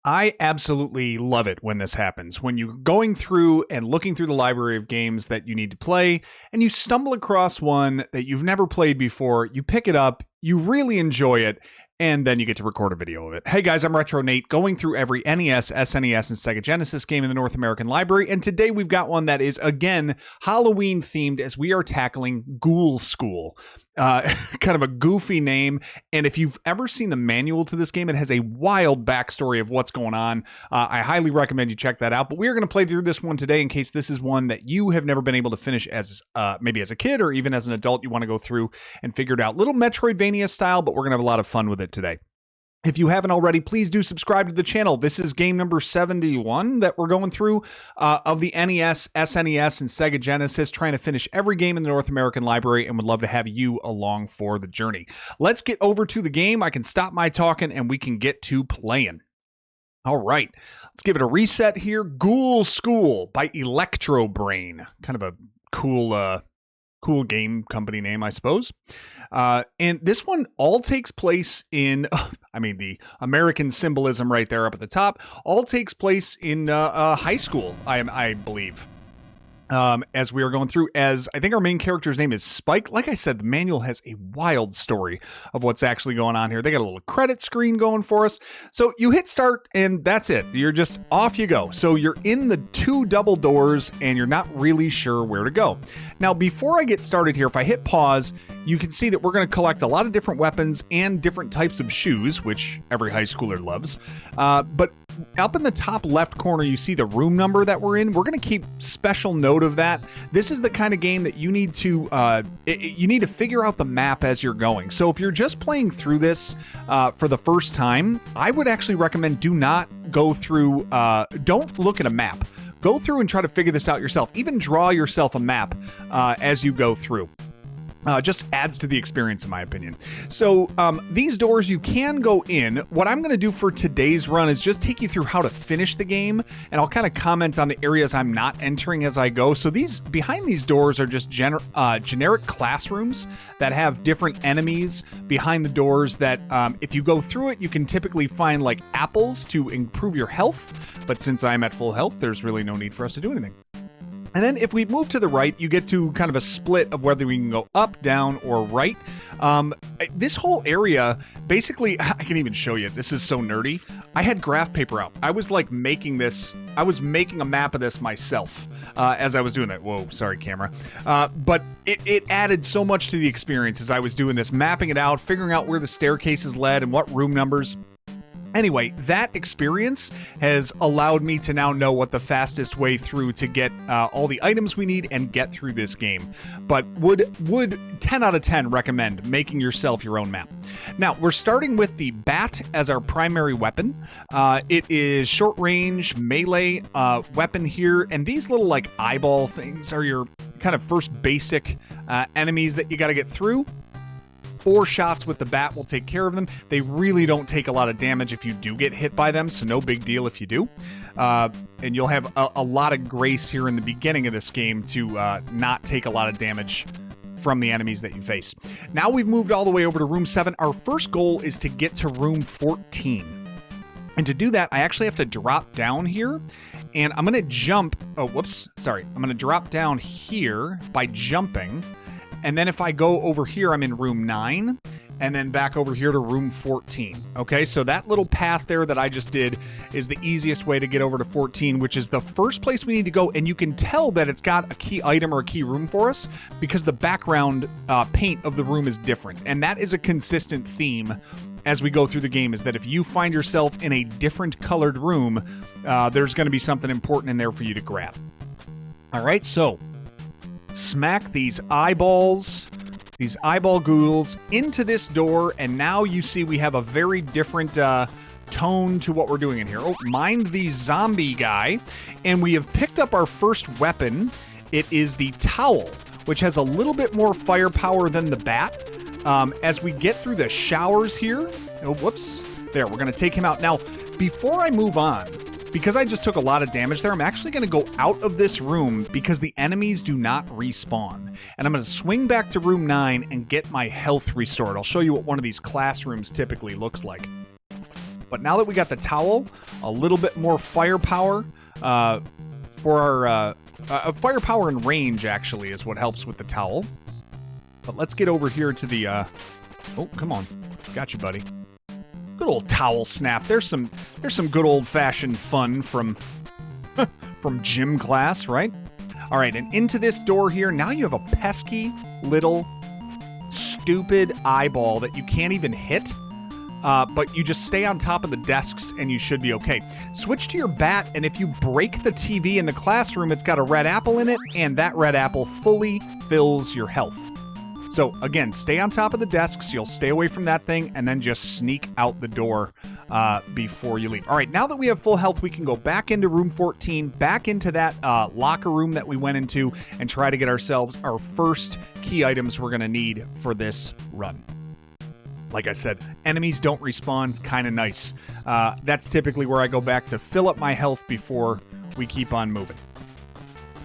I absolutely love it when this happens. When you're going through and looking through the library of games that you need to play, and you stumble across one that you've never played before, you pick it up, you really enjoy it, and then you get to record a video of it. Hey guys, I'm Retro Nate, going through every NES, SNES, and Sega Genesis game in the North American library, and today we've got one that is, again, Halloween themed as we are tackling Ghoul School. Kind of a goofy name, and if you've ever seen the manual to this game, it has a wild backstory of what's going on. I highly recommend you check that out, but we're going to play through this one today in case this is one that you have never been able to finish as maybe as a kid or even as an adult. You want to go through and figure it out. Little Metroidvania style, but we're going to have a lot of fun with it today. If you haven't already, please do subscribe to the channel. This is game number 71 that we're going through of the NES, SNES, and Sega Genesis, trying to finish every game in the North American library, and would love to have you along for the journey. Let's get over to the game. I can stop my talking, and we can get to playing. All right, let's give it a reset here. Ghoul School by Electrobrain. Kind of a cool game company name, I suppose. And this one all takes place in, the American symbolism right there up at the top, all takes place in high school, I believe. As we are going through, as I think our main character's name is Spike. Like I said, the manual has a wild story of what's actually going on here. They got a little credit screen going for us. So you hit start and that's it. You're just off you go. So you're in the two double doors and you're not really sure where to go. Now, before I get started here, if I hit pause, you can see that we're going to collect a lot of different weapons and different types of shoes, which every high schooler loves. But up in the top left corner, you see the room number that we're in. We're going to keep special note of that. This is the kind of game that you need to figure out the map as you're going. So if you're just playing through this for the first time, I would actually recommend do not go through, don't look at a map. Go through and try to figure this out yourself. Even draw yourself a map as you go through. Just adds to the experience, in my opinion. So these doors you can go in. What I'm going to do for today's run is just take you through how to finish the game, and I'll kind of comment on the areas I'm not entering as I go. So behind these doors are just generic classrooms that have different enemies behind the doors that if you go through it, you can typically find like apples to improve your health. But since I'm at full health, there's really no need for us to do anything. And then if we move to the right, you get to kind of a split of whether we can go up, down, or right. This whole area, basically, I can even show you. This is so nerdy. I had graph paper out. I was like making a map of this myself as I was doing that. Whoa, sorry, camera. But it added so much to the experience as I was doing this, mapping it out, figuring out where the staircases led and what room numbers. Anyway, that experience has allowed me to now know what the fastest way through to get all the items we need and get through this game. But would 10 out of 10 recommend making yourself your own map. Now, we're starting with the bat as our primary weapon. It is short range melee weapon here, and these little like eyeball things are your kind of first basic enemies that you got to get through. 4 shots with the bat will take care of them. They really don't take a lot of damage if you do get hit by them, so no big deal if you do. And you'll have a lot of grace here in the beginning of this game to not take a lot of damage from the enemies that you face. Now we've moved all the way over to room 7. Our first goal is to get to room 14. And to do that, I actually have to drop down here. And I'm going to jump. Oh, whoops. Sorry. I'm going to drop down here by jumping. And then if I go over here, I'm in room 9, and then back over here to room 14. Okay, so that little path there that I just did is the easiest way to get over to 14, which is the first place we need to go. And you can tell that it's got a key item or a key room for us because the background paint of the room is different. And that is a consistent theme as we go through the game, is that if you find yourself in a different colored room, there's going to be something important in there for you to grab. All right, so smack these eyeball ghouls into this door, and now you see we have a very different tone to what we're doing in here. Oh, mind the zombie guy, and we have picked up our first weapon. It is the towel, which has a little bit more firepower than the bat. As we get through the showers here, oh, whoops, there, we're going to take him out. Now, before I move on, because I just took a lot of damage there, I'm actually going to go out of this room because the enemies do not respawn. And I'm going to swing back to room 9 and get my health restored. I'll show you what one of these classrooms typically looks like. But now that we got the towel, a little bit more firepower for our firepower and range actually is what helps with the towel. But let's get over here to the oh, come on. Got you, buddy. Good old towel snap. There's some good old-fashioned fun from from gym class, right? All right, and into this door here, now you have a pesky little stupid eyeball that you can't even hit. But you just stay on top of the desks and you should be okay. Switch to your bat, and if you break the TV in the classroom, it's got a red apple in it, and that red apple fully fills your health. So again, stay on top of the desks, you'll stay away from that thing, and then just sneak out the door before you leave. All right, now that we have full health, we can go back into room 14, back into that locker room that we went into, and try to get ourselves our first key items we're going to need for this run. Like I said, enemies don't respawn. It's kind of nice. That's typically where I go back to fill up my health before we keep on moving.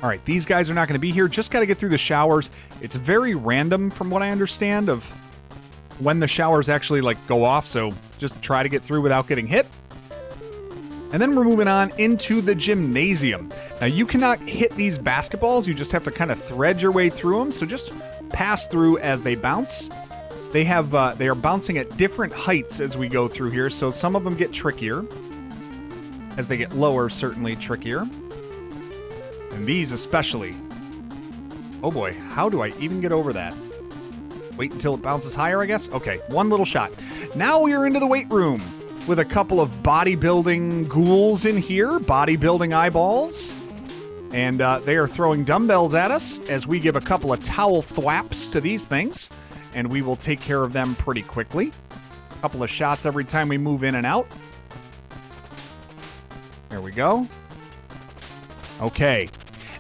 All right, these guys are not going to be here. Just got to get through the showers. It's very random from what I understand of when the showers actually go off, so just try to get through without getting hit. And then we're moving on into the gymnasium. Now, you cannot hit these basketballs. You just have to kind of thread your way through them, so just pass through as they bounce. They are bouncing at different heights as we go through here, so some of them get trickier. As they get lower, certainly trickier. And these especially. Oh boy, how do I even get over that? Wait until it bounces higher, I guess? Okay, one little shot. Now we are into the weight room with a couple of bodybuilding ghouls in here, bodybuilding eyeballs. And they are throwing dumbbells at us as we give a couple of towel thwaps to these things. And we will take care of them pretty quickly. A couple of shots every time we move in and out. There we go. Okay.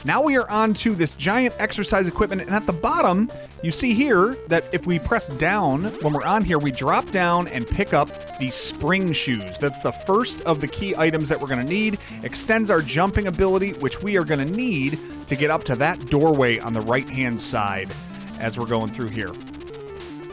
Now we are on to this giant exercise equipment, and at the bottom, you see here that if we press down, when we're on here, we drop down and pick up the spring shoes. That's the first of the key items that we're going to need. Extends our jumping ability, which we are going to need to get up to that doorway on the right-hand side as we're going through here.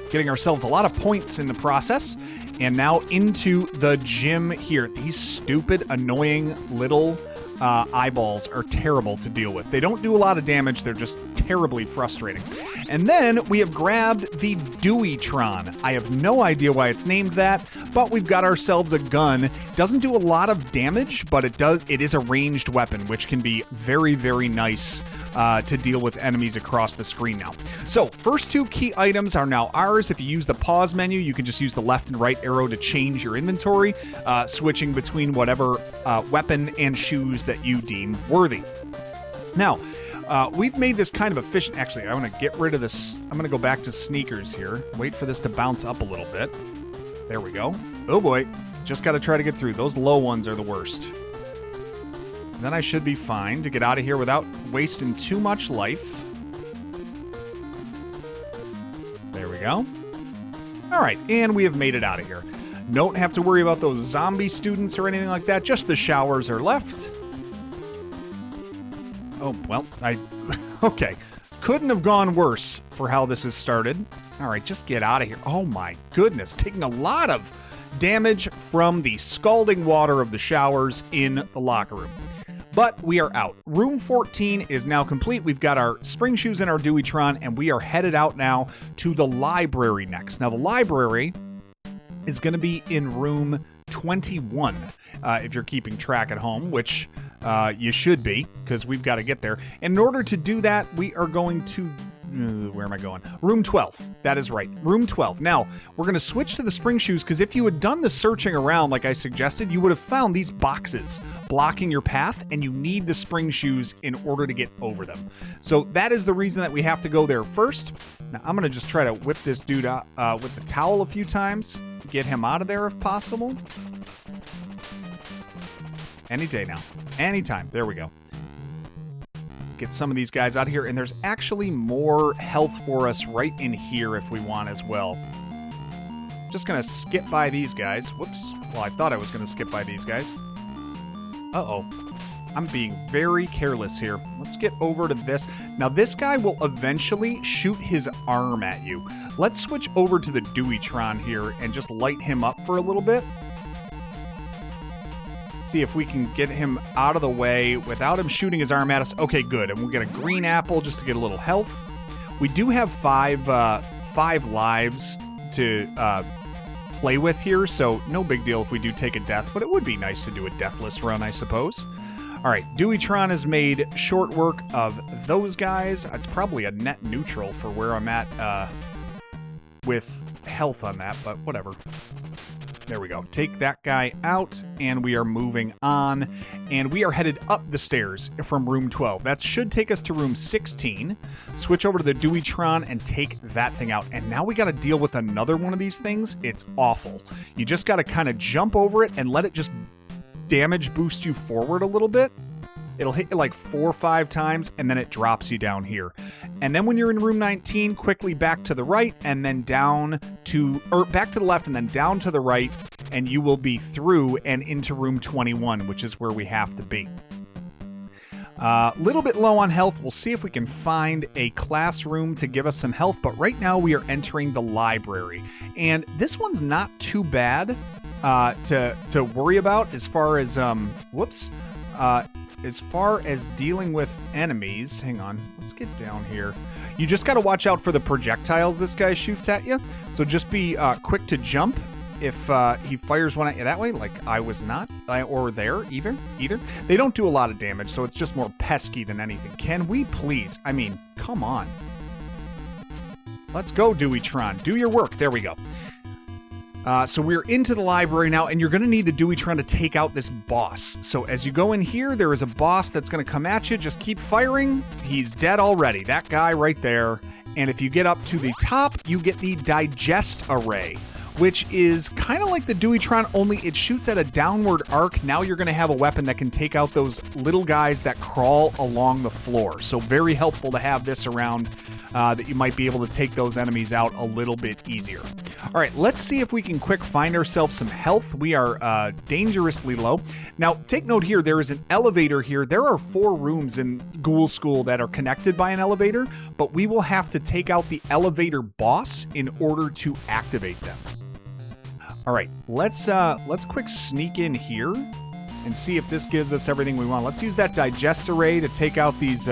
Getting ourselves a lot of points in the process. And now into the gym here. These stupid, annoying little eyeballs are terrible to deal with. They don't do a lot of damage. They're just terribly frustrating. And then we have grabbed the Deweytron. I have no idea why it's named that, but we've got ourselves a gun. Doesn't do a lot of damage, but it is a ranged weapon, which can be very, very nice to deal with enemies across the screen now. So first two key items are now ours. If you use the pause menu, you can just use the left and right arrow to change your inventory, switching between whatever weapon and shoes that you deem worthy. Now, we've made this kind of efficient. Actually, I want to get rid of this. I'm going to go back to sneakers here. Wait for this to bounce up a little bit. There we go. Oh boy. Just got to try to get through. Those low ones are the worst. And then I should be fine to get out of here without wasting too much life. There we go. All right, and we have made it out of here. Don't have to worry about those zombie students or anything like that. Just the showers are left. Oh, well, okay. Couldn't have gone worse for how this has started. All right, just get out of here. Oh my goodness, taking a lot of damage from the scalding water of the showers in the locker room. But we are out. Room 14 is now complete. We've got our spring shoes and our Deweytron, and we are headed out now to the library next. Now, the library is going to be in room 21, if you're keeping track at home, which you should be, because we've got to get there. And in order to do that, we are going to... where am I going? Room 12. That is right. Room 12. Now, we're going to switch to the spring shoes, because if you had done the searching around like I suggested, you would have found these boxes blocking your path, and you need the spring shoes in order to get over them. So that is the reason that we have to go there first. Now, I'm going to just try to whip this dude out with the towel a few times. Get him out of there if possible. Any day now. Anytime. There we go. Get some of these guys out of here, and there's actually more health for us right in here if we want as well. Just gonna skip by these guys. Whoops. Well, I thought I was gonna skip by these guys. Uh-oh. I'm being very careless here. Let's get over to this. Now, this guy will eventually shoot his arm at you. Let's switch over to the Deweytron here and just light him up for a little bit. See if we can get him out of the way without him shooting his arm at us. Okay, good. And we'll get a green apple just to get a little health. We do have five lives to play with here, so no big deal if we do take a death, but it would be nice to do a deathless run, I suppose. All right, Deweytron has made short work of those guys. It's probably a net neutral for where I'm at with health on that, but whatever. There we go. Take that guy out, and we are moving on. And we are headed up the stairs from room 12. That should take us to room 16. Switch over to the Deweytron and take that thing out. And now we got to deal with another one of these things. It's awful. You just got to kind of jump over it and let it just damage boost you forward a little bit. It'll hit you like 4 or 5 times, and then it drops you down here. And then when you're in room 19, quickly back to the right, and then down to, or back to the left, and then down to the right, and you will be through and into room 21, which is where we have to be. Little bit low on health. We'll see if we can find a classroom to give us some health, but right now we are entering the library. And this one's not too bad to worry about as far as, as far as dealing with enemies. Hang on, let's get down here. You just got to watch out for the projectiles this guy shoots at you. So just be quick to jump if he fires one at you that way, like I was not, or there either. They don't do a lot of damage, so it's just more pesky than anything. Can we please? I mean, come on. Let's go, Deweytron. Do your work. There we go. So we're into the library now, and you're going to need the Deweytron to take out this boss. So as you go in here, there is a boss that's going to come at you. Just keep firing. He's dead already. That guy right there. And if you get up to the top, you get the Digestaray, which is kind of like the Deweytron, only it shoots at a downward arc. Now you're going to have a weapon that can take out those little guys that crawl along the floor. So very helpful to have this around, that you might be able to take those enemies out a little bit easier. All right, let's see if we can quick find ourselves some health. We are dangerously low. Now, take note here, there is an elevator here. There are 4 rooms in Ghoul School that are connected by an elevator, but we will have to take out the elevator boss in order to activate them. All right, let's quick sneak in here and see if this gives us everything we want. Let's use that Digestaray to take out these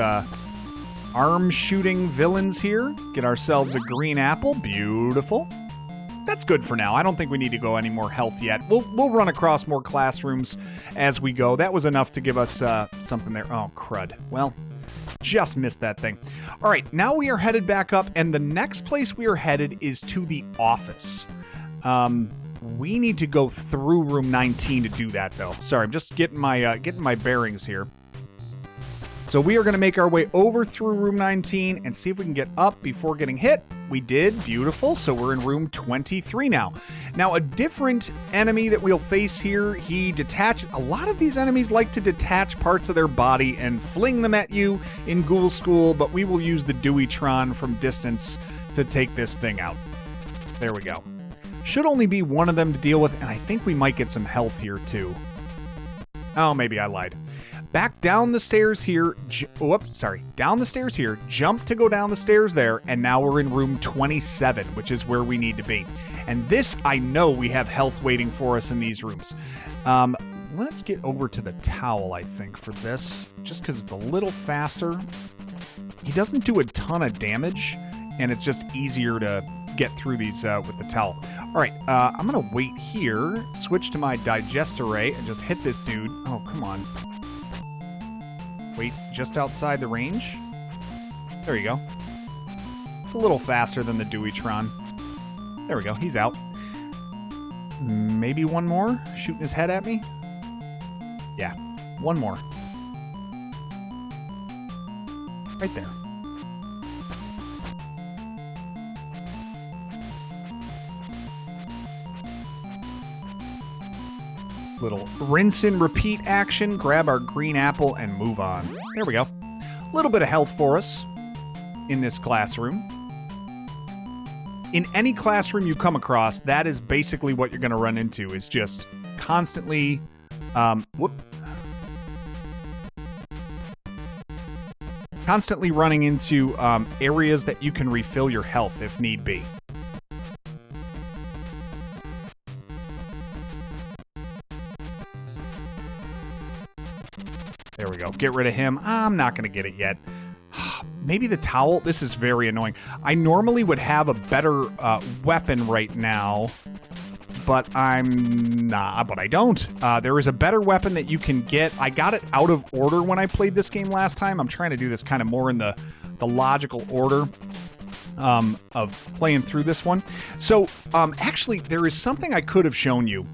arm shooting villains here. Get ourselves a green apple. Beautiful. That's good for now. I don't think we need to go any more health yet. We'll run across more classrooms as we go. That was enough to give us something there. Oh, crud. Well, just missed that thing. All right, now we are headed back up, and the next place we are headed is to the office. We need to go through room 19 to do that, though. Sorry, I'm just getting my bearings here. So we are going to make our way over through room 19 and see if we can get up before getting hit. We did. Beautiful. So we're in room 23 now. Now, a different enemy that we'll face here, he detaches. A lot of these enemies like to detach parts of their body and fling them at you in Ghoul School, but we will use the Deweytron from distance to take this thing out. There we go. Should only be one of them to deal with, and I think we might get some health here too. Oh, maybe I lied. Back down the stairs here. Down the stairs here. Jump to go down the stairs there, and now we're in room 27, which is where we need to be. And this, I know we have health waiting for us in these rooms. Let's get over to the towel, I think, for this, just because it's a little faster. He doesn't do a ton of damage, and it's just easier to get through these with the towel. All right, I'm going to wait here, switch to my Digestaray, and just hit this dude. Oh, come on. Wait, just outside the range? There you go. It's a little faster than the Deweytron. There we go, he's out. Maybe one more? Shooting his head at me? Yeah, one more. Right there. Little rinse and repeat action. Grab our green apple and move on. There we go. A little bit of health for us in this classroom. In any classroom you come across, that is basically what you're going to run into, is just constantly constantly running into areas that you can refill your health if need be. There we go. Get rid of him. I'm not going to get it yet. Maybe the towel. This is very annoying. I normally would have a better weapon right now, but I'm not. But I don't. There is a better weapon that you can get. I got it out of order when I played this game last time. I'm trying to do this kind of more in the logical order of playing through this one. So actually, there is something I could have shown you.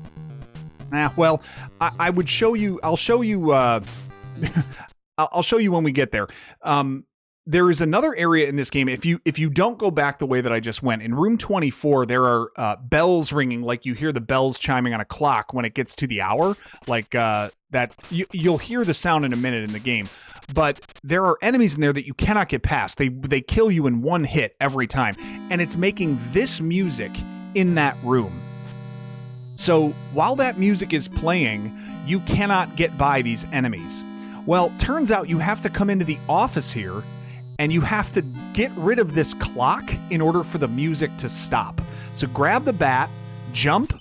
Well, I would show you. I'll show you. I'll show you when we get there. There is another area in this game. If you don't go back the way that I just went, in room 24, there are bells ringing, like you hear the bells chiming on a clock when it gets to the hour, like that. You'll hear the sound in a minute in the game. But there are enemies in there that you cannot get past. They kill you in one hit every time, and it's making this music in that room. So while that music is playing, you cannot get by these enemies. Well, turns out you have to come into the office here, and you have to get rid of this clock in order for the music to stop. So grab the bat, jump,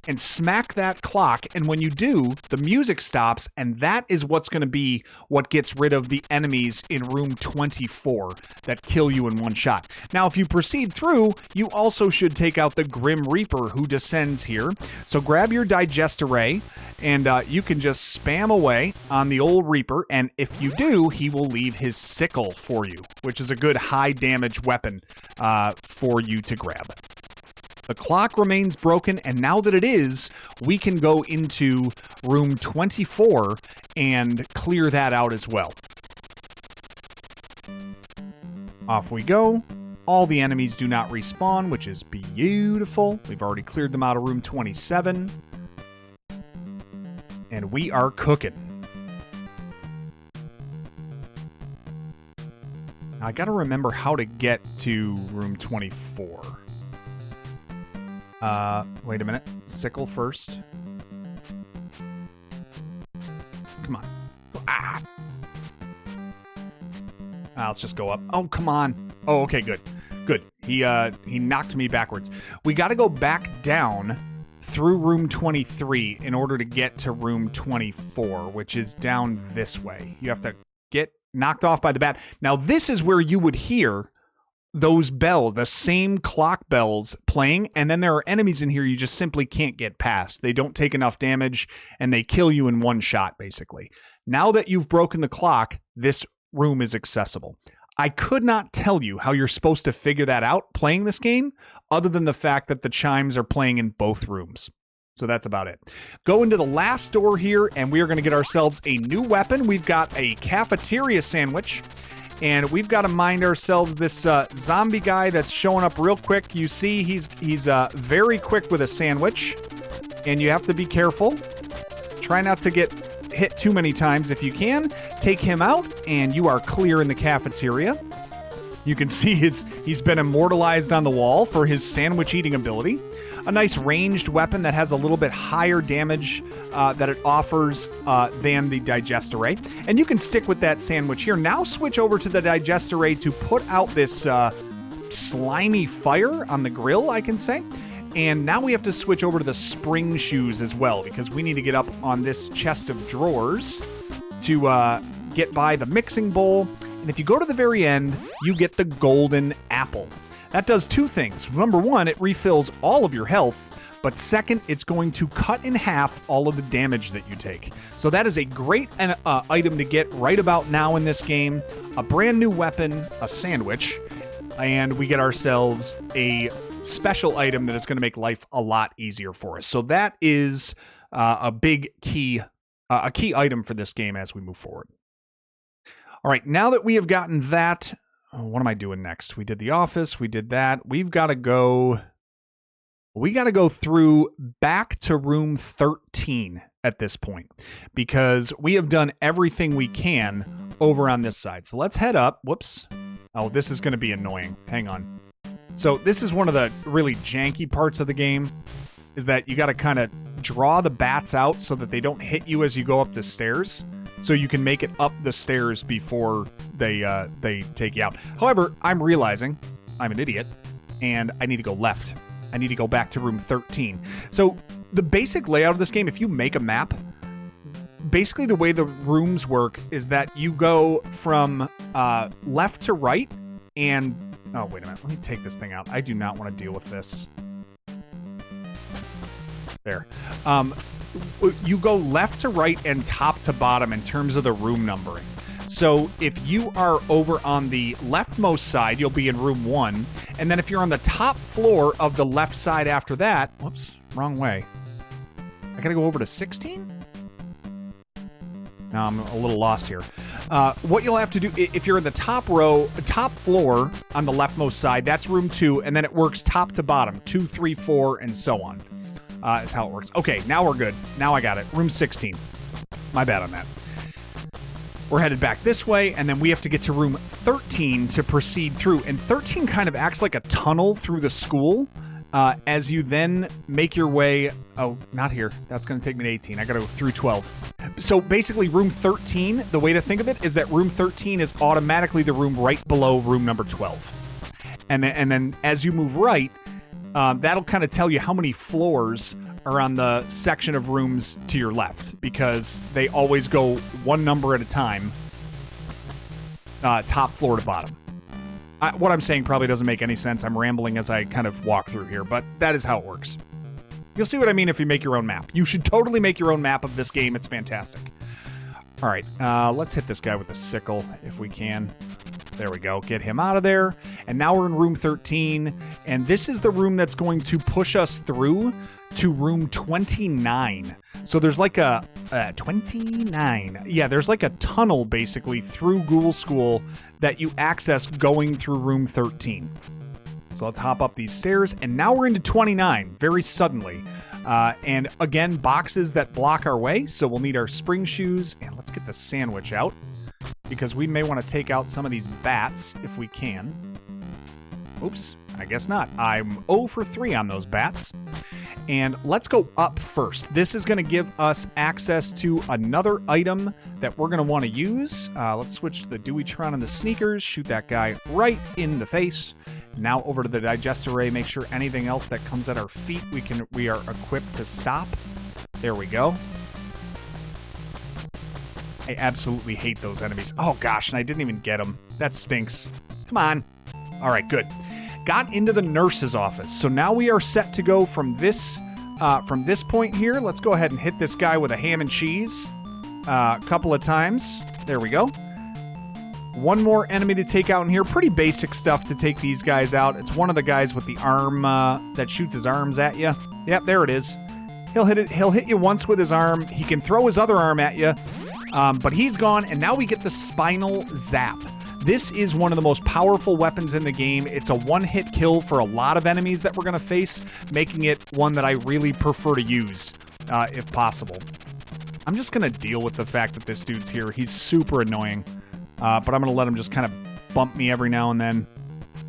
and smack that clock, and when you do, the music stops, and that is what's going to be what gets rid of the enemies in room 24 that kill you in one shot. Now, if you proceed through, you also should take out the Grim Reaper who descends here. So grab your Digestaray, and you can just spam away on the old Reaper, and if you do, he will leave his Sickle for you, which is a good high damage weapon for you to grab. The clock remains broken, and now that it is, we can go into room 24 and clear that out as well. Off we go. All the enemies do not respawn, which is beautiful. We've already cleared them out of room 27. And we are cooking. Now, I gotta remember how to get to room 24. Wait a minute. Sickle first. Come on. Ah! Let's just go up. Oh, come on. Oh, okay, good. Good. He knocked me backwards. We gotta go back down through room 23 in order to get to room 24, which is down this way. You have to get knocked off by the bat. Now, this is where you would hear those bells, the same clock bells playing, and then there are enemies in here you just simply can't get past. They don't take enough damage, and they kill you in one shot, basically. Now that you've broken the clock, this room is accessible. I could not tell you how you're supposed to figure that out playing this game, other than the fact that the chimes are playing in both rooms. So that's about it. Go into the last door here, and we are going to get ourselves a new weapon. We've got a cafeteria sandwich. And we've got to mind ourselves this zombie guy that's showing up real quick. You see he's very quick with a sandwich. And you have to be careful. Try not to get hit too many times if you can. Take him out, and you are clear in the cafeteria. You can see he's been immortalized on the wall for his sandwich eating ability. A nice ranged weapon that has a little bit higher damage that it offers than the Digestaray. And you can stick with that sandwich here. Now switch over to the Digestaray to put out this slimy fire on the grill, I can say. And now we have to switch over to the spring shoes as well, because we need to get up on this chest of drawers to get by the mixing bowl. And if you go to the very end, you get the golden apple. That does two things. Number one, it refills all of your health, but second, it's going to cut in half all of the damage that you take. So that is a great item to get right about now in this game. A brand new weapon, a sandwich, and we get ourselves a special item that is going to make life a lot easier for us. So that is a key item for this game as we move forward. All right, now that we have gotten that, what am I doing next? We did the office, we did that. We got to go through back to room 13 at this point, because we have done everything we can over on this side. So let's head up. Whoops. Oh, this is going to be annoying. Hang on. So this is one of the really janky parts of the game, is that you got to kind of draw the bats out so that they don't hit you as you go up the stairs, so you can make it up the stairs before they take you out. However, I'm realizing I'm an idiot, and I need to go left. I need to go back to room 13. So the basic layout of this game, if you make a map, basically the way the rooms work is that you go from left to right, and oh, wait a minute, let me take this thing out. I do not want to deal with this. There. You go left to right and top to bottom in terms of the room numbering. So if you are over on the leftmost side, you'll be in room 1. And then if you're on the top floor of the left side after that, whoops, wrong way. I gotta go over to 16? No, I'm a little lost here. What you'll have to do, if you're in the top floor on the leftmost side, that's room 2, and then it works top to bottom, 2, 3, 4, and so on. Is how it works. Okay, now we're good. Now I got it. Room 16. My bad on that. We're headed back this way, and then we have to get to room 13 to proceed through. And 13 kind of acts like a tunnel through the school as you then make your way... Oh, not here. That's going to take me to 18. I got to go through 12. So basically, room 13, the way to think of it is that room 13 is automatically the room right below room number 12. And then as you move right, that'll kind of tell you how many floors are on the section of rooms to your left, because they always go one number at a time, top floor to bottom. What I'm saying probably doesn't make any sense. I'm rambling as I kind of walk through here, but that is how it works. You'll see what I mean if you make your own map. You should totally make your own map of this game. It's fantastic. All right, let's hit this guy with a sickle if we can. There we go. Get him out of there. And now we're in room 13. And this is the room that's going to push us through to room 29. So there's like a 29. Yeah, there's like a tunnel basically through Ghoul School that you access going through room 13. So let's hop up these stairs. And now we're into 29 very suddenly. And again, boxes that block our way. So we'll need our spring shoes. And let's get the sandwich out, because we may want to take out some of these bats if we can. Oops, I guess not. I'm 0 for 3 on those bats. And let's go up first. This is going to give us access to another item that we're going to want to use. Let's switch to the Deweytron and the sneakers. Shoot that guy right in the face. Now over to the Digestaray. Make sure anything else that comes at our feet we are equipped to stop. There we go. I absolutely hate those enemies. Oh gosh, and I didn't even get them. That stinks. Come on. All right, good. Got into the nurse's office. So now we are set to go from this point here. Let's go ahead and hit this guy with a ham and cheese a couple of times. There we go. One more enemy to take out in here. Pretty basic stuff to take these guys out. It's one of the guys with the arm that shoots his arms at you. Yep, there it is. He'll hit you once with his arm. He can throw his other arm at you. But he's gone, and now we get the Spinal Zap. This is one of the most powerful weapons in the game. It's a one-hit kill for a lot of enemies that we're going to face, making it one that I really prefer to use, if possible. I'm just going to deal with the fact that this dude's here. He's super annoying, but I'm going to let him just kind of bump me every now and then.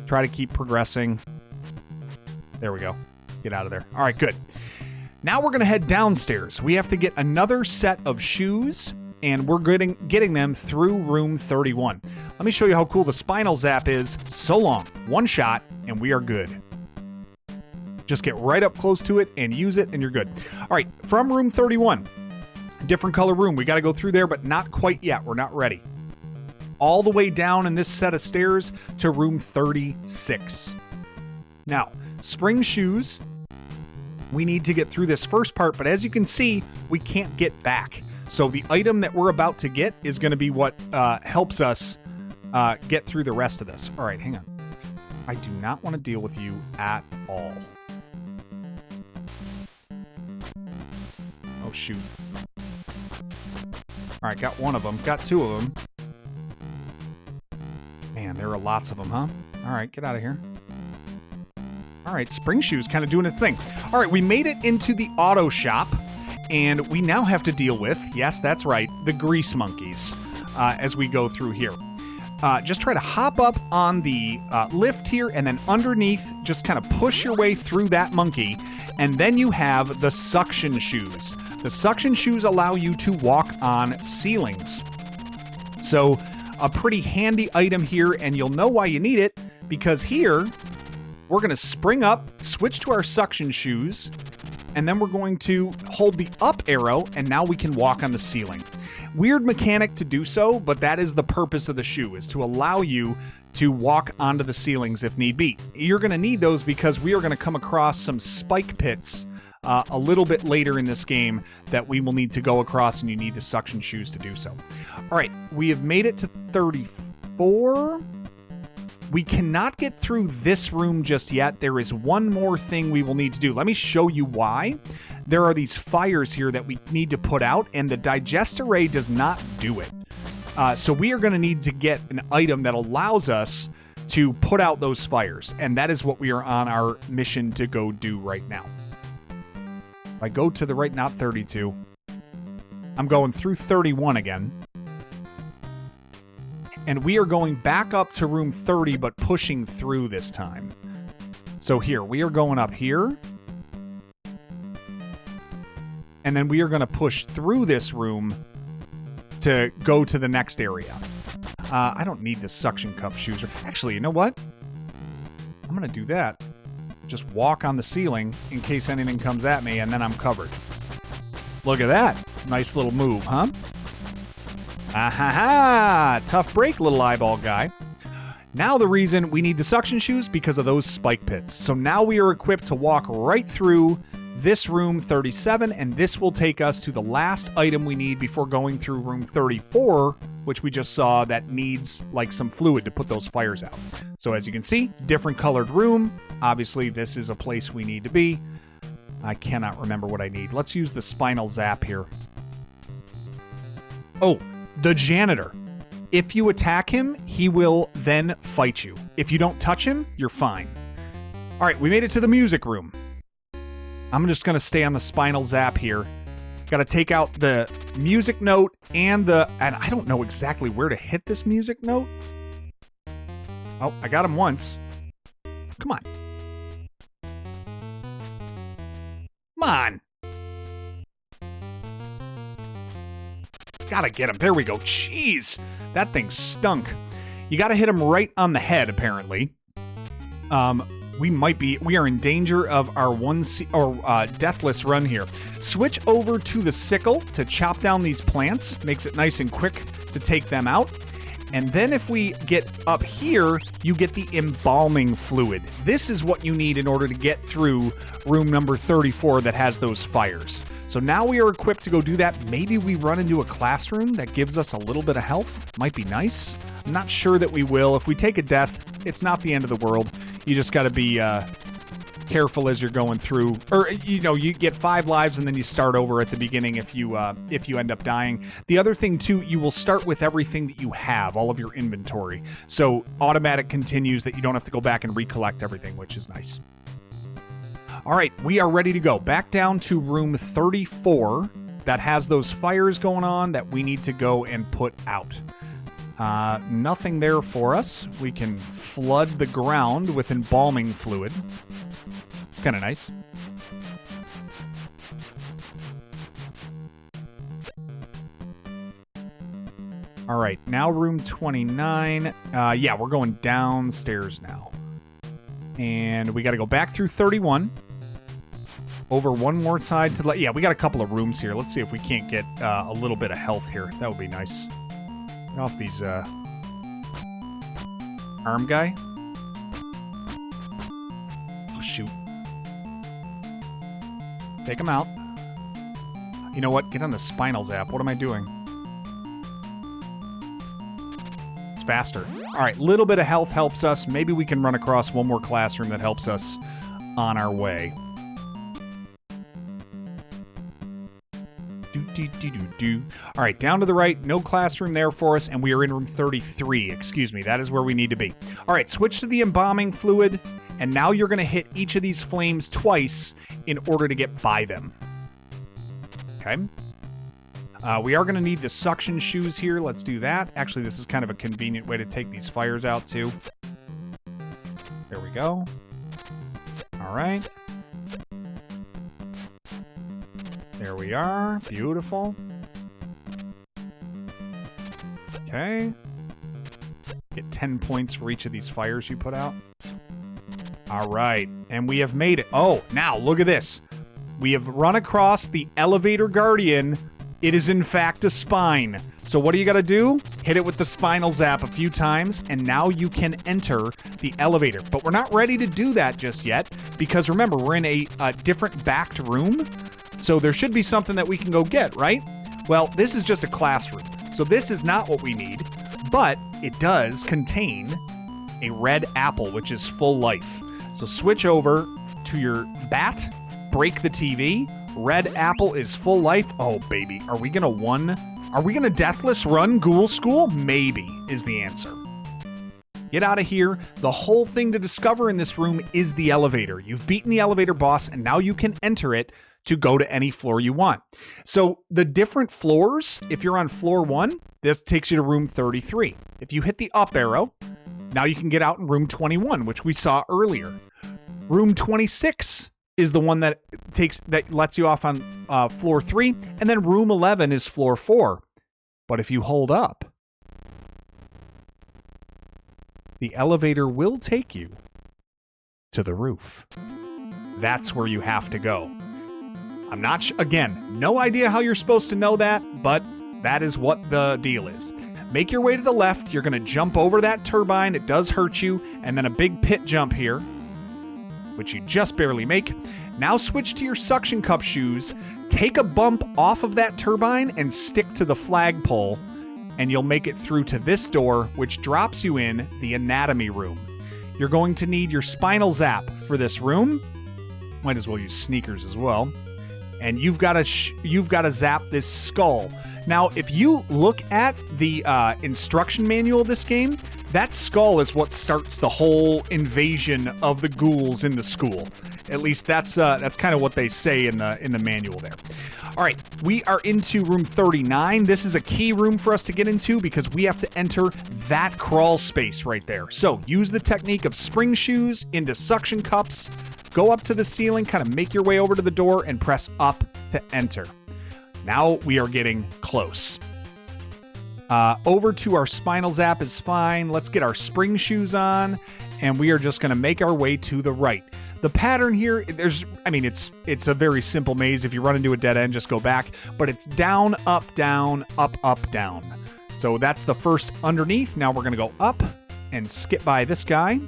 Try to keep progressing. There we go. Get out of there. All right, good. Now we're going to head downstairs. We have to get another set of shoes, and we're getting them through room 31. Let me show you how cool the Spinal Zap is. So long. One shot, and we are good. Just get right up close to it and use it, and you're good. All right, from room 31, different color room. We got to go through there, but not quite yet. We're not ready. All the way down in this set of stairs to room 36. Now, spring shoes. We need to get through this first part, but as you can see, we can't get back. So the item that we're about to get is going to be what helps us get through the rest of this. All right, hang on. I do not want to deal with you at all. Oh, shoot. All right, got one of them. Got two of them. Man, there are lots of them, huh? All right, get out of here. All right, spring shoes kind of doing its thing. All right, we made it into the auto shop, and we now have to deal with, yes, that's right, the grease monkeys as we go through here. Just try to hop up on the lift here, and then underneath, just kind of push your way through that monkey, and then you have the suction shoes. The suction shoes allow you to walk on ceilings. So a pretty handy item here, and you'll know why you need it, because here we're going to spring up, switch to our suction shoes, and then we're going to hold the up arrow, and now we can walk on the ceiling. Weird mechanic to do so, but that is the purpose of the shoe, is to allow you to walk onto the ceilings if need be. You're going to need those because we are going to come across some spike pits a little bit later in this game that we will need to go across, and you need the suction shoes to do so. All right, we have made it to 34. We cannot get through this room just yet. There is one more thing we will need to do. Let me show you why. There are these fires here that we need to put out, and the Digestaray does not do it. So we are going to need to get an item that allows us to put out those fires, and that is what we are on our mission to go do right now. If I go to the right, not 32. I'm going through 31 again. And we are going back up to room 30, but pushing through this time. So here, we are going up here. And then we are going to push through this room to go to the next area. I don't need the suction cup shoes. Actually, you know what? I'm going to do that. Just walk on the ceiling in case anything comes at me, and then I'm covered. Look at that. Nice little move, huh? Ah-ha-ha! Tough break, little eyeball guy. Now the reason we need the suction shoes because of those spike pits. So now we are equipped to walk right through this room 37, and this will take us to the last item we need before going through room 34, which we just saw that needs like some fluid to put those fires out. So as you can see, different colored room. Obviously, this is a place we need to be. I cannot remember what I need. Let's use the Spinal Zap here. Oh, the janitor. If you attack him, he will then fight you. If you don't touch him, you're fine. All right, we made it to the music room. I'm just going to stay on the Spinal Zap here. Got to take out the music note and I don't know exactly where to hit this music note. Oh, I got him once. Come on. Come on. Gotta get him. There we go. Jeez. That thing stunk. You gotta hit him right on the head, apparently. We are in danger of our deathless run here. Switch over to the Sickle to chop down these plants. Makes it nice and quick to take them out. And then if we get up here, you get the embalming fluid. This is what you need in order to get through room number 34 that has those fires. So now we are equipped to go do that. Maybe we run into a classroom that gives us a little bit of health. Might be nice. I'm not sure that we will. If we take a death, it's not the end of the world. You just got to be careful as you're going through, or you get 5 lives and then you start over at the beginning if you end up dying. The other thing too, you will start with everything that you have, all of your inventory. So automatic continues that you don't have to go back and recollect everything, which is nice. All right, we are ready to go back down to room 34 that has those fires going on that we need to go and put out. Nothing there for us. We can flood the ground with embalming fluid. Kind of nice. All right, now room 29. Yeah, we're going downstairs now. And we got to go back through 31. Over one more side to yeah, we got a couple of rooms here. Let's see if we can't get a little bit of health here. That would be nice. Get off these arm guy. Oh, shoot. Take him out. You know what? Get on the Spinal Zap. What am I doing? It's faster. All right, little bit of health helps us. Maybe we can run across one more classroom that helps us on our way. All right, down to the right, no classroom there for us, and we are in room 33. Excuse me, that is where we need to be. All right, switch to the embalming fluid, and now you're going to hit each of these flames twice in order to get by them. Okay. We are going to need the suction shoes here. Let's do that. Actually, this is kind of a convenient way to take these fires out, too. There we go. All right. There we are. Beautiful. Okay. Get 10 points for each of these fires you put out. All right. And we have made it. Oh, now look at this. We have run across the elevator guardian. It is in fact a spine. So what do you got to do? Hit it with the spinal zap a few times, and now you can enter the elevator. But we're not ready to do that just yet, because remember, we're in a different backed room. So there should be something that we can go get, right? Well, this is just a classroom. So this is not what we need, but it does contain a red apple, which is full life. So switch over to your bat, break the TV. Red apple is full life. Oh, baby. Are we gonna deathless run Ghoul School? Maybe is the answer. Get out of here. The whole thing to discover in this room is the elevator. You've beaten the elevator boss, and now you can enter it to go to any floor you want. So the different floors, if you're on floor 1, this takes you to room 33. If you hit the up arrow, now you can get out in room 21, which we saw earlier. Room 26 is the one that lets you off on floor 3, and then room 11 is floor 4. But if you hold up, the elevator will take you to the roof. That's where you have to go. I'm not again, no idea how you're supposed to know that, but that is what the deal is. Make your way to the left. You're going to jump over that turbine. It does hurt you. And then a big pit jump here, which you just barely make. Now switch to your suction cup shoes. Take a bump off of that turbine and stick to the flagpole, and you'll make it through to this door, which drops you in the anatomy room. You're going to need your spinal zap for this room. Might as well use sneakers as well. And you've got to zap this skull. Now, if you look at the instruction manual of this game, that skull is what starts the whole invasion of the ghouls in the school. At least that's kind of what they say in the manual there. All right, we are into room 39. This is a key room for us to get into because we have to enter that crawl space right there. So use the technique of spring shoes into suction cups. Go up to the ceiling, kind of make your way over to the door, and press up to enter. Now we are getting close. Over to our spinal zap is fine. Let's get our spring shoes on, and we are just going to make our way to the right. The pattern here, it's a very simple maze. If you run into a dead end, just go back. But it's down, up, down, up, up, down. So that's the first underneath. Now we're going to go up and skip by this guy.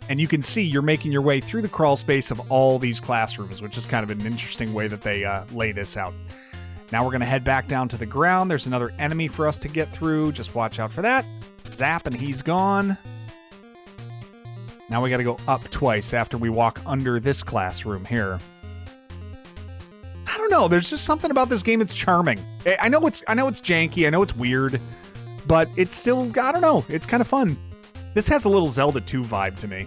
And you can see you're making your way through the crawl space of all these classrooms, which is kind of an interesting way that they lay this out. Now we're going to head back down to the ground. There's another enemy for us to get through. Just watch out for that. Zap, and he's gone. Now we got to go up twice after we walk under this classroom here. I don't know. There's just something about this game that's charming. I know it's janky. I know it's weird, but it's still, I don't know. It's kind of fun. This has a little Zelda 2 vibe to me.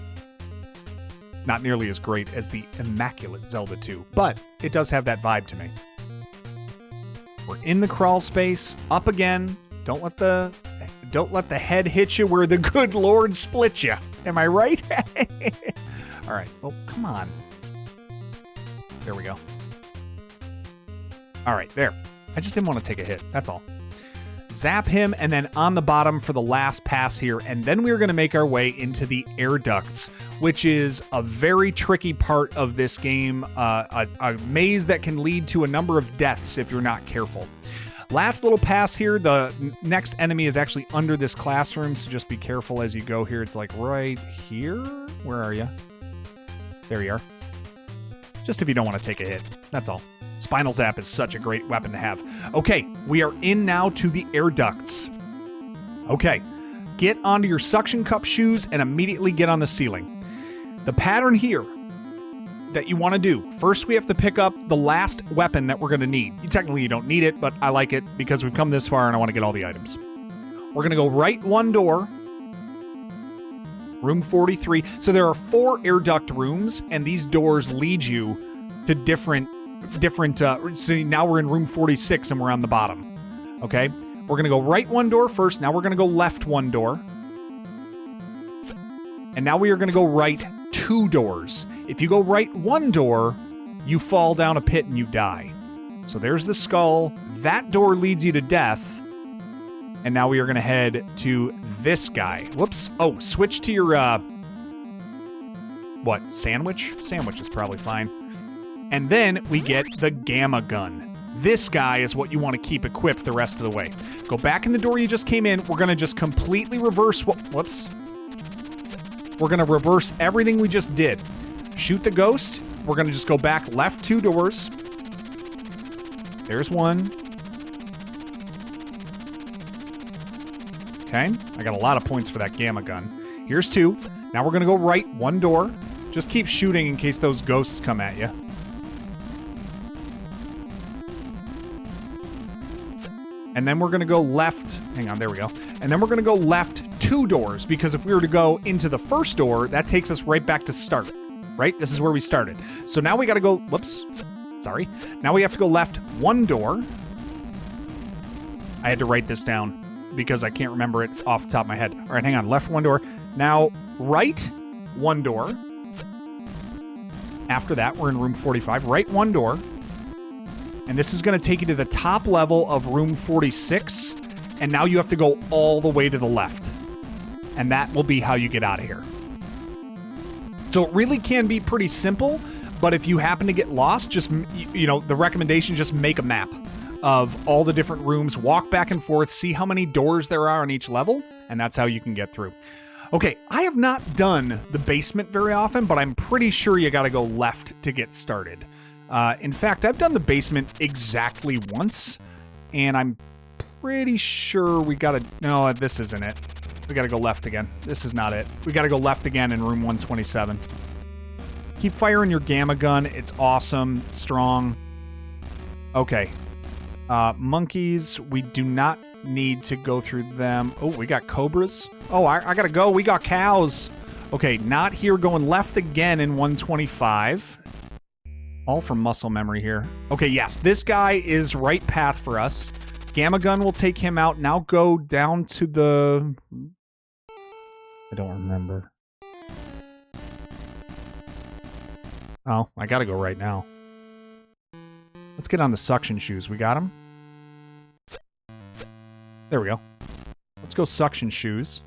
Not nearly as great as the immaculate Zelda 2, but it does have that vibe to me. We're in the crawl space, up again. Don't let the head hit you where the good Lord split you. Am I right? All right. Oh, come on. There we go. All right, there. I just didn't want to take a hit. That's all. Zap him, and then on the bottom for the last pass here, and then we're going to make our way into the Airducts, which is a very tricky part of this game, a maze that can lead to a number of deaths if you're not careful. Last little pass here, the next enemy is actually under this classroom, so just be careful as you go here. It's like right here? Where are you? There you are. Just if you don't want to take a hit, that's all. Spinal Zap is such a great weapon to have. Okay, we are in now to the Airducts. Okay, get onto your suction cup shoes and immediately get on the ceiling. The pattern here that you want to do, first we have to pick up the last weapon that we're going to need. Technically you don't need it, but I like it because we've come this far and I want to get all the items. We're going to go right one door. Room 43. So there are 4 air duct rooms, and these doors lead you to different see, now we're in room 46 and we're on the bottom. Okay, we're gonna go right one door first. Now we're gonna go left one door, and now we are gonna go right 2 doors. If you go right one door, you fall down a pit and you die. So there's the skull. That door leads you to death, and now we are gonna head to this guy. Whoops. Oh, switch to your what, sandwich? Sandwich is probably fine. And then we get the gamma gun. This guy is what you want to keep equipped the rest of the way. Go back in the door you just came in. We're going to just completely reverse whoops. We're going to reverse everything we just did. Shoot the ghost. We're going to just go back left 2 doors. There's 1. Okay, I got a lot of points for that gamma gun. Here's 2. Now we're going to go right 1 door. Just keep shooting in case those ghosts come at you. And then we're going to go left. Hang on, there we go. And then we're going to go left 2 doors, because if we were to go into the first door, that takes us right back to start. Right? This is where we started. So now we got to go... Whoops. Sorry. Now we have to go left 1 door. I had to write this down because I can't remember it off the top of my head. All right, hang on. Left 1 door. Now right 1 door. After that, we're in room 45. Right 1 door. And this is going to take you to the top level of room 46. And now you have to go all the way to the left. And that will be how you get out of here. So it really can be pretty simple, but if you happen to get lost, just, you know, the recommendation, just make a map of all the different rooms, walk back and forth, see how many doors there are on each level, and that's how you can get through. Okay, I have not done the basement very often, but I'm pretty sure you got to go left to get started. In fact, I've done the basement exactly once, and I'm pretty sure we got to... No, this isn't it. We got to go left again. This is not it. We got to go left again in room 127. Keep firing your gamma gun. It's awesome. Strong. Okay. Monkeys. We do not need to go through them. Oh, we got cobras. Oh, I got to go. We got cows. Okay, not here. Going left again in 125. All from muscle memory here. Okay, yes, this guy is right path for us. Gamma gun will take him out. Now go down to the... I don't remember. Oh, I gotta go right now. Let's get on the suction shoes. We got them? There we go. Let's go suction shoes.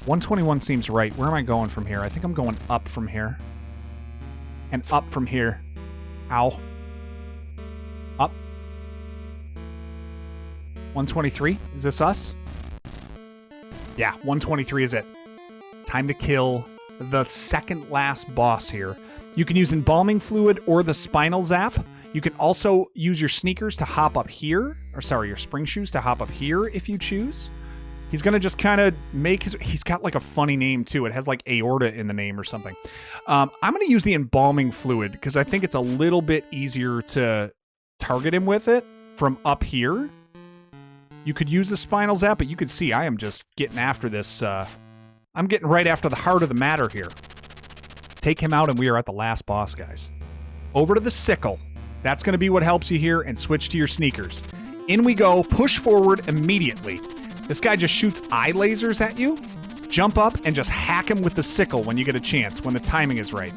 121 seems right. Where am I going from here? I think I'm going up from here. And up from here. Ow. Up. 123? Is this us? Yeah, 123 is it. Time to kill the second last boss here. You can use embalming fluid or the spinal zap. You can also use your sneakers to hop up here. Or sorry, your spring shoes to hop up here if you choose. He's going to just kind of make his... He's got like a funny name too. It has like aorta in the name or something. I'm going to use the embalming fluid because I think it's a little bit easier to target him with it from up here. You could use the spinal zap, but you can see I am just getting after this. I'm getting right after the heart of the matter here. Take him out and we are at the last boss, guys. Over to the sickle. That's going to be what helps you here, and switch to your sneakers. In we go. Push forward immediately. This guy just shoots eye lasers at you. Jump up and just hack him with the sickle when you get a chance, when the timing is right.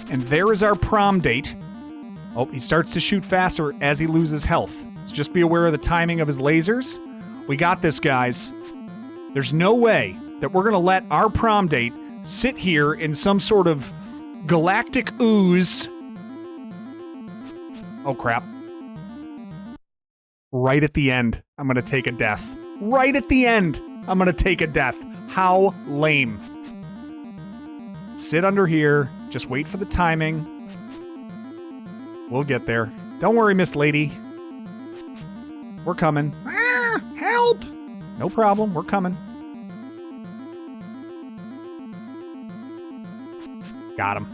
And there is our prom date. Oh, he starts to shoot faster as he loses health. So just be aware of the timing of his lasers. We got this, guys. There's no way that we're going to let our prom date sit here in some sort of galactic ooze. Oh, crap. Right at the end, I'm going to take a death. Right at the end, I'm going to take a death. How lame. Sit under here. Just wait for the timing. We'll get there. Don't worry, Miss Lady. We're coming. Ah, help! No problem. We're coming. Got him.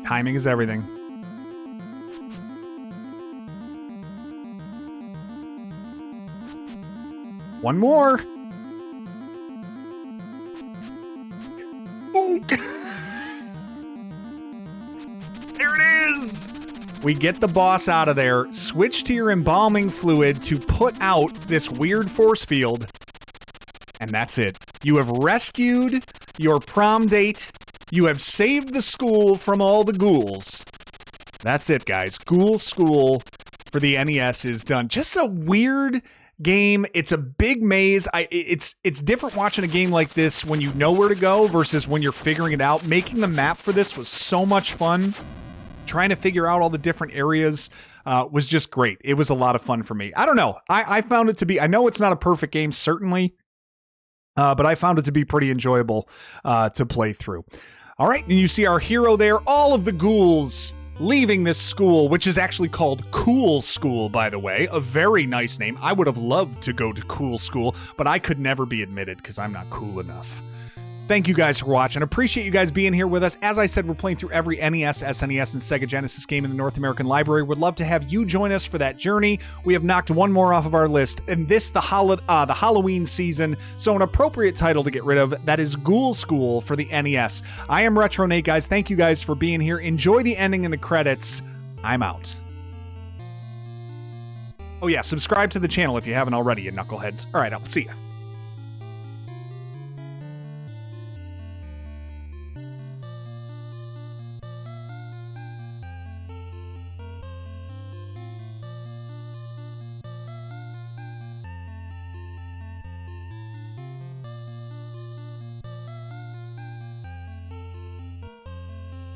Timing is everything. One more. Oh. There it is. We get the boss out of there. Switch to your embalming fluid to put out this weird force field. And that's it. You have rescued your prom date. You have saved the school from all the ghouls. That's it, guys. Ghoul School for the NES is done. Just a weird game. It's a big maze. It's different watching a game like this when you know where to go versus when you're figuring it out. Making the map for this was so much fun. Trying to figure out all the different areas was just great. It was a lot of fun for me. I don't know. I found it to be, I know it's not a perfect game, certainly, but I found it to be pretty enjoyable to play through. All right, and you see our hero there, all of the ghouls leaving this school, which is actually called Ghoul School, by the way. A very nice name. I would have loved to go to Ghoul School, but I could never be admitted because I'm not cool enough. Thank you guys for watching. Appreciate you guys being here with us. As I said, we're playing through every NES, SNES, and Sega Genesis game in the North American library. Would love to have you join us for that journey. We have knocked one more off of our list, and this the Halloween season, so an appropriate title to get rid of. That is Ghoul School for the NES. I am Retro Nate, guys. Thank you guys for being here. Enjoy the ending and the credits. I'm out. Oh yeah, subscribe to the channel if you haven't already, you knuckleheads. All right, I'll see ya.